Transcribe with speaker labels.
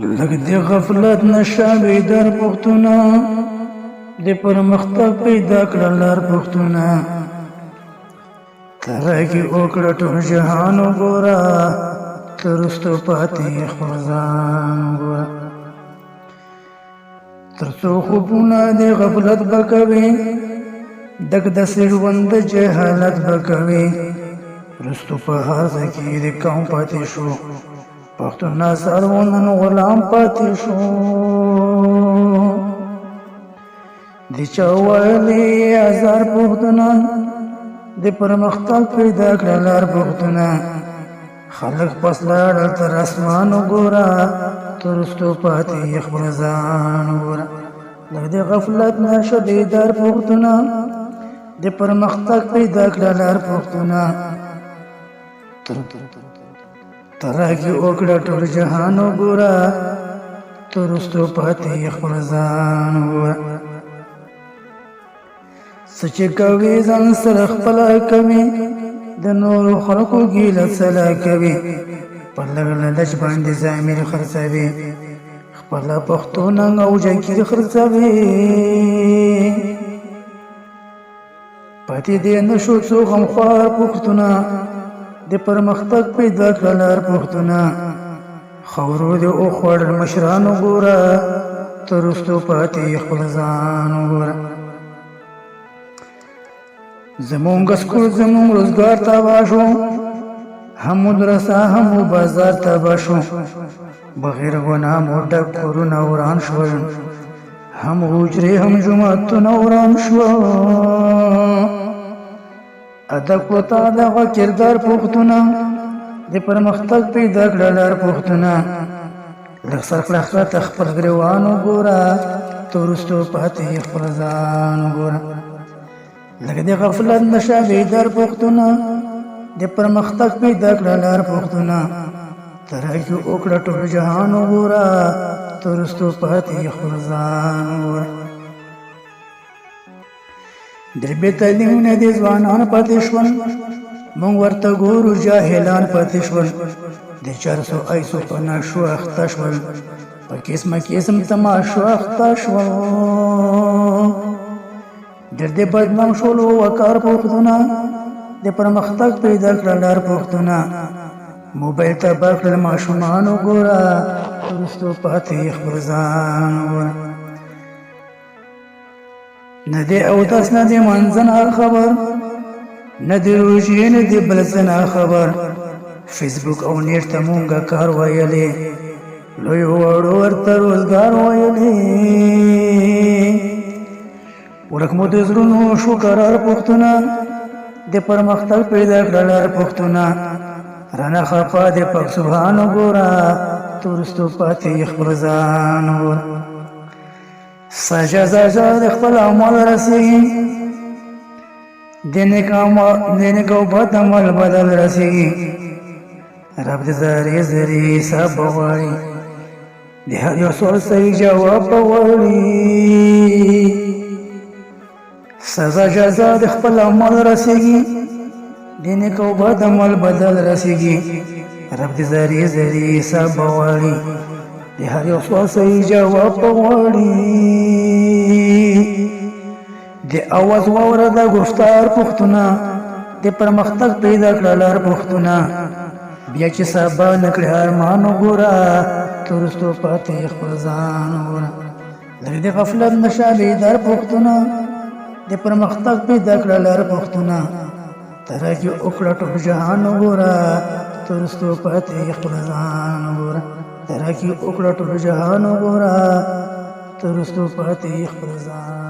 Speaker 1: لږ د غفلت نشه بیدار پښتونه د پرمختګ پیدا کړه لار پښتونه ترقي وکړه ټول جهان وګوره تر وروستو پاتې خپل ځان وګوره تر څو خوبونه د غفلت به کوې ډک داسې ژوند د جهالت به کوې وروستو په هر ځای کې د قوم پاتې شو پښتون نظر ونن غلام پاتې شو د چا ویلې هزار پښتونه د پرمختګ پیدا کړه لار پښتونه خلک پس لاړل تر اسمان وګوره تر وروستو پاتې خپل ځان وګوره لږ د غفلت نشه بیدار پښتونه د پرمختګ پیدا کړه لار پښتونه ترقي وکړه ټول جهان وګوره تر وروستو پاتې خپل ځان وګوره څه چې کوي ځان سره خپله کوي د نورو خلکو ګیله سلا کوي په لږ لالچ باندې ضمیر خرڅوي خپله پښتو ننګ او جنکیر خرڅوي پاتې دې نشو څو غمخوار پښتونه د پرمختګ پیدا کړه لار پښتونه خاورو دې وخوړل مشران وګوره تر وروستو پاتې خپل ځان وګوره زمونږ سکول زمونږ روزګار تباه شو هم مدرسه هم بازار تباه شو بغیر ګناه مو ډک کورونه وران شول هم حجرې هم جوماتونه وران شول ادب وتا دغه کردار پښتونه د پرمختګ پیدا کړه لار پښتونه لږ سرخلاخته خپل ګریوان وګوره تر وروستو پاتې خپل ځان وګوره لږ د غفلت نشه بیدار پښتونه د پرمختګ پیدا کړه لار پښتونه ترقي وکړه ټول جهان وګوره تر وروستو پاتې خپل ځان وګوره در بې تعلیمونه د ځوانان پاتې شول موږ ورته ګورو جاهلان پاتې شول د چرسو ایسو په نشو اخته شول په قسمه قسم تماشو اخته شول ډېر د بدنام شولو وقار پښتونه د پرمختګ پیدا کړه لار پښتونه موبایل ته برکړل ماشومان وګوره تر وروستو پاتې خپل ځان وګوره نه دی اودس نه دی منځنه خبر نه دی روژې نه دی بل څه نه خبر فیسبوک او نیټ ته مونږه کار ویلې لوی وړو ورته روزګار ویلې ورک مو د زړونو شو قرار پښتونه د پرمختګ پیدا کړه لار پښتونه رانه خفا د پاک سبحان وګوره تر وروستو پاتې خپل ځان وګوره سجا سجا د خپل عمل رسېږي د نیک او بد عمل بدل رسېږي رب د زارې زرې حساب غواړي د هر یو سوال صحیح جواب غواړي سزا جزا د خپل عمل رسېږي د نیک او بد عمل بدل رسېږي رب د زارې زرې حساب غواړي د هر یو سوال صحیح جواب غواړي د اواز واوره د گفتار پښتونه د پرمختګ پیدا کړه لار پښتونه بیا چې سبا نکړې ارمان وګوره تر وروستو پاتې خپل ځان وګوره لږ د غفلت نشه بیدار پښتونه د پرمختګ پیدا کړه لار پښتونه ترقي وکړه ټول جهان وګوره تر وروستو پاتې خپل ځان وګوره ترقي وکړه ټول جهان وګوره تر وروستو پاتې خپل ځان